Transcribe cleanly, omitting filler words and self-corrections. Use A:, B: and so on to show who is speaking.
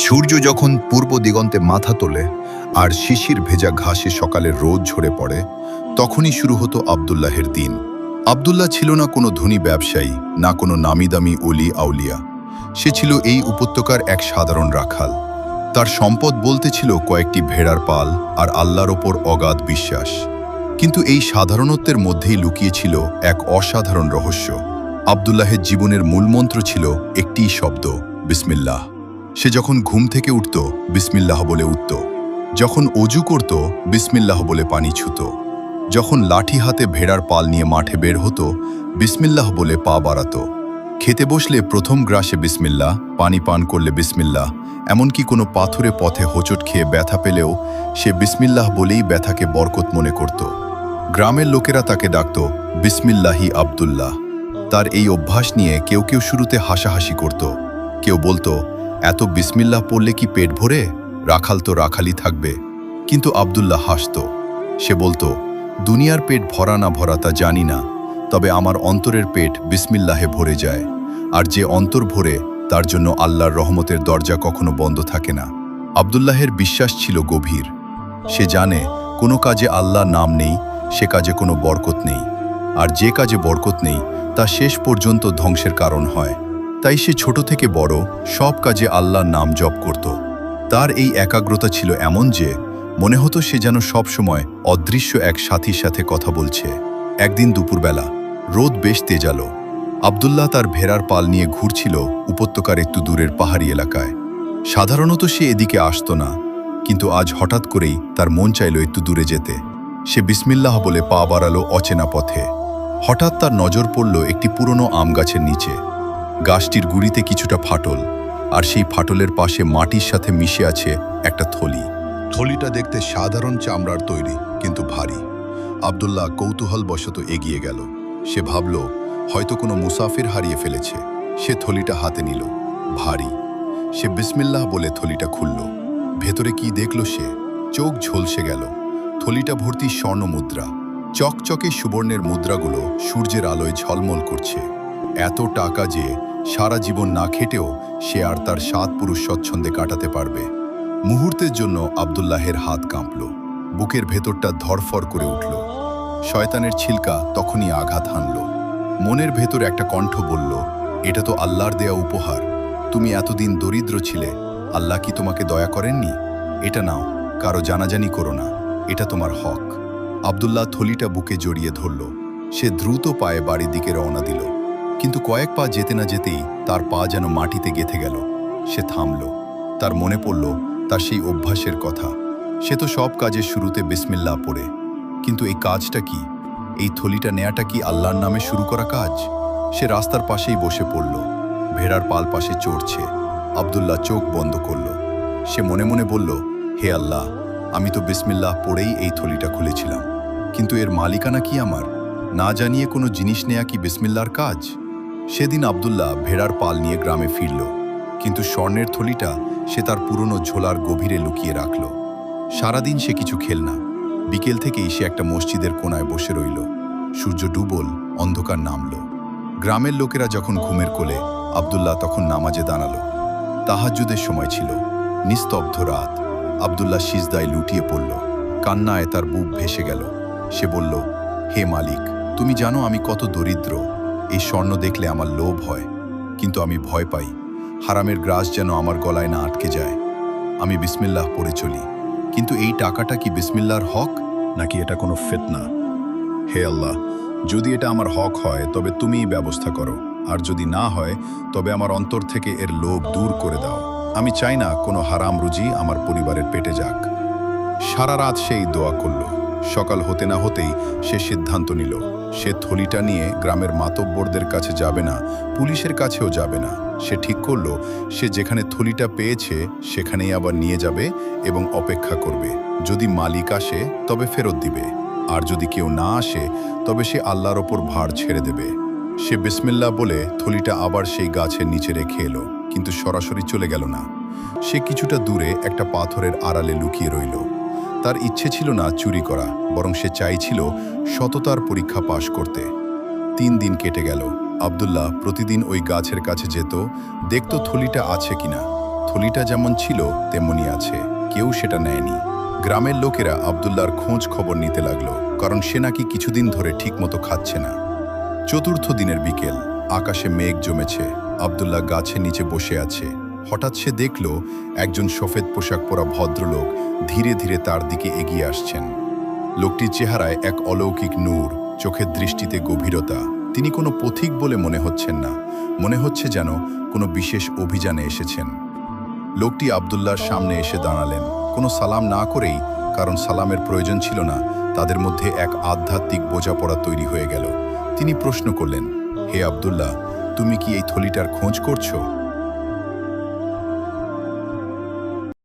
A: সূর্য যখন পূর্ব দিগন্তে মাথা তোলে আর শিশির ভেজা ঘাসে সকালের রোদ ঝরে পড়ে, তখনই শুরু হতো আব্দুল্লাহের দিন। আব্দুল্লাহ ছিল না কোনো ধনী ব্যবসায়ী, না কোনো নামি দামি অলি আউলিয়া। সে ছিল এই উপত্যকার এক সাধারণ রাখাল। তার সম্পদ বলতে ছিল কয়েকটি ভেড়ার পাল আর আল্লাহর ওপর অগাধ বিশ্বাস। কিন্তু এই সাধারণত্বের মধ্যেই লুকিয়েছিল এক অসাধারণ রহস্য। আব্দুল্লাহের জীবনের মূলমন্ত্র ছিল একটিই শব্দ, বিসমিল্লাহ। সে যখন ঘুম থেকে উঠত, বিসমিল্লাহ বলে উঠত। যখন অজু করত, বিসমিল্লাহ বলে পানি ছুঁত। যখন লাঠি হাতে ভেড়ার পাল নিয়ে মাঠে বের হতো, বিসমিল্লাহ বলে পা বাড়াত। খেতে বসলে প্রথম গ্রাসে বিসমিল্লাহ, পানি পান করলে বিসমিল্লাহ, এমনকি কোনো পাথুরে পথে হোঁচট খেয়ে ব্যথা পেলেও সে বিসমিল্লাহ বলেই ব্যথাকে বরকত মনে করত। গ্রামের লোকেরা তাকে ডাকত বিসমিল্লাহি আব্দুল্লাহ। তার এই অভ্যাস নিয়ে কেউ কেউ শুরুতে হাসাহাসি করত। কেউ বলতো, এত বিসমিল্লাহ পড়লে কি পেট ভরে? রাখাল তো রাখালই থাকবে। কিন্তু আব্দুল্লাহ হাসত। সে বলতো, দুনিয়ার পেট ভরা না ভরা তা জানি না, তবে আমার অন্তরের পেট বিসমিল্লাহে ভরে যায়। আর যে অন্তর ভরে, তার জন্য আল্লাহর রহমতের দরজা কখনো বন্ধ থাকে না। আব্দুল্লাহের বিশ্বাস ছিল গভীর। সে জানে, কোনো কাজে আল্লাহর নাম নেই, সে কাজে কোনো বরকত নেই। আর যে কাজে বরকত নেই, তা শেষ পর্যন্ত ধ্বংসের কারণ হয়। তাই সে ছোট থেকে বড় সব কাজে আল্লাহর নাম জপ করত। তার এই একাগ্রতা ছিল এমন যে মনে হতো সে যেন সবসময় অদৃশ্য এক সাথীর সাথে কথা বলছে। একদিন দুপুরবেলা রোদ বেশ তেজালো। আব্দুল্লাহ তার ভেড়ার পাল নিয়ে ঘুরছিল উপত্যকার একটু দূরের পাহাড়ি এলাকায়। সাধারণত সে এদিকে আসতো না, কিন্তু আজ হঠাৎ করেই তার মন চাইল একটু দূরে যেতে। সে বিসমিল্লাহ বলে পা বাড়ালো অচেনা পথে। হঠাৎ তার নজর পড়ল একটি পুরনো আম গাছের নিচে। গাছটির গুড়িতে কিছুটা ফাটল, আর সেই ফাটলের পাশে মাটির সাথে মিশে আছে একটা থলি। থলিটা দেখতে সাধারণ চামড়ার তৈরি, কিন্তু ভারী। আব্দুল্লাহ কৌতূহলবশত এগিয়ে গেল। সে ভাবল, হয়তো কোনো মুসাফির হারিয়ে ফেলেছে। সে থলিটা হাতে নিল। ভারী। সে বিসমিল্লাহ বলে থলিটা খুলল। ভেতরে কি দেখল সে? চোখ ঝলসে গেল। থলিটা ভর্তি স্বর্ণ মুদ্রা। চকচকে সুবর্ণের মুদ্রাগুলো সূর্যের আলোয় ঝলমল করছে। এত টাকা যে সারা জীবন না খেটেও সে আর তার 7 পুরুষ স্বচ্ছন্দে কাটাতে পারবে। মুহূর্তের জন্য আব্দুল্লাহের হাত কাঁপল। বুকের ভেতরটা ধরফর করে উঠল। শয়তানের ছিলকা তখনই আঘাত হানল। মনের ভেতর একটা কণ্ঠ বলল, এটা তো আল্লাহর দেয়া উপহার। তুমি এতদিন দরিদ্র ছিলে, আল্লাহ কি তোমাকে দয়া করেননি? এটা নাও, কারো জানাজানি করো না, এটা তোমার হক। আব্দুল্লাহ থলিটা বুকে জড়িয়ে ধরল। সে দ্রুত পায়ে বাড়ির দিকে রওনা দিল। কিন্তু কয়েক পা যেতে না যেতেই তার পা যেন মাটিতে গেঁথে গেল। সে থামল। তার মনে পড়ল তার সেই অভ্যাসের কথা। সে তো সব কাজের শুরুতে বিসমিল্লাহ পড়ে। কিন্তু এই কাজটা কি? এই থলিটা নেয়াটা কি আল্লাহর নামে শুরু করা কাজ? সে রাস্তার পাশেই বসে পড়ল। ভেড়ার পাল পাশে চড়ছে। আব্দুল্লাহ চোখ বন্ধ করল। সে মনে মনে বলল, হে আল্লাহ, আমি তো বিসমিল্লাহ পড়েই এই থলিটা খুলেছিলাম। কিন্তু এর মালিকানা কি আমার? না জানিয়ে কোনো জিনিস নেয়া কি বিসমিল্লাহর কাজ? সেদিন আব্দুল্লাহ ভেড়ার পাল নিয়ে গ্রামে ফিরল। কিন্তু স্বর্ণের থলিটা সে তার পুরনো ঝোলার গভীরে লুকিয়ে রাখল। সারাদিন সে কিছু খেল না। বিকেল থেকেই সে একটা মসজিদের কোনায় বসে রইল। সূর্য ডুবল, অন্ধকার নামল। গ্রামের লোকেরা যখন ঘুমের কোলে, আব্দুল্লাহ তখন নামাজে দাঁড়ালো। তাহাজ্জুদের সময় ছিল। নিস্তব্ধ রাত। আব্দুল্লাহ সিজদায় লুটিয়ে পড়ল। কান্নায় তার বুক ভেসে গেল। সে বলল, হে মালিক, তুমি জানো আমি কত দরিদ্র। এই স্বর্ণ দেখলে আমার লোভ হয়, কিন্তু আমি ভয় পাই হারামের গ্রাস যেন আমার গলায় না আটকে যায়। আমি বিসমিল্লাহ পড়ে চলি, কিন্তু এই টাকাটা কি বিসমিল্লাহর হক, নাকি এটা কোনো ফিতনা? হে আল্লাহ, যদি এটা আমার হক হয় তবে তুমিই ব্যবস্থা করো, আর যদি না হয় তবে আমার অন্তর থেকে এর লোভ দূর করে দাও। আমি চাই না কোনো হারাম রুজি আমার পরিবারের পেটে যাক। সারা রাত সেই দোয়া করল। সকাল হতে না হতেই সে সিদ্ধান্ত নিল, সে থলিটা নিয়ে গ্রামের মাতব্বরদের কাছে যাবে না, পুলিশের কাছেও যাবে না। সে ঠিক করল, সে যেখানে থলিটা পেয়েছে সেখানেই আবার নিয়ে যাবে এবং অপেক্ষা করবে। যদি মালিক আসে তবে ফেরত দিবে, আর যদি কেউ না আসে তবে সে আল্লাহর ওপর ভার ছেড়ে দেবে। সে বিসমিল্লাহ বলে থলিটা আবার সেই গাছের নিচে রেখে এলো, কিন্তু সরাসরি চলে গেল না। সে কিছুটা দূরে একটা পাথরের আড়ালে লুকিয়ে রইল। তার ইচ্ছে ছিল না চুরি করা, বরং সে চাইছিল সততার পরীক্ষা পাশ করতে। 3 দিন কেটে গেল। আব্দুল্লাহ প্রতিদিন ওই গাছের কাছে যেত, দেখত থলিটা আছে কিনা। থলিটা যেমন ছিল তেমনই আছে, কেউ সেটা নেয়নি। গ্রামের লোকেরা আব্দুল্লাহর খোঁজ খবর নিতে লাগলো, কারণ সে নাকি কিছুদিন ধরে ঠিকমতো খাচ্ছে না। চতুর্থ দিনের বিকেল, আকাশে মেঘ জমেছে। আব্দুল্লাহ গাছের নিচে বসে আছে। হঠাৎ সে দেখল একজন সফেদ পোশাক পরা ভদ্রলোক ধীরে ধীরে তার দিকে এগিয়ে আসছেন। লোকটির চেহারায় এক অলৌকিক নূর, চোখের দৃষ্টিতে গভীরতা। তিনি কোনো পথিক বলে মনে হচ্ছেন না, মনে হচ্ছে যেন কোনো বিশেষ অভিযানে এসেছেন। লোকটি আব্দুল্লাহর সামনে এসে দাঁড়ালেন, কোনো সালাম না করেই, কারণ সালামের প্রয়োজন ছিল না। তাদের মধ্যে এক আধ্যাত্মিক বোঝাপড়া তৈরি হয়ে গেল। তিনি প্রশ্ন করলেন, হে আব্দুল্লাহ, তুমি কি এই থলিটার খোঁজ করছো?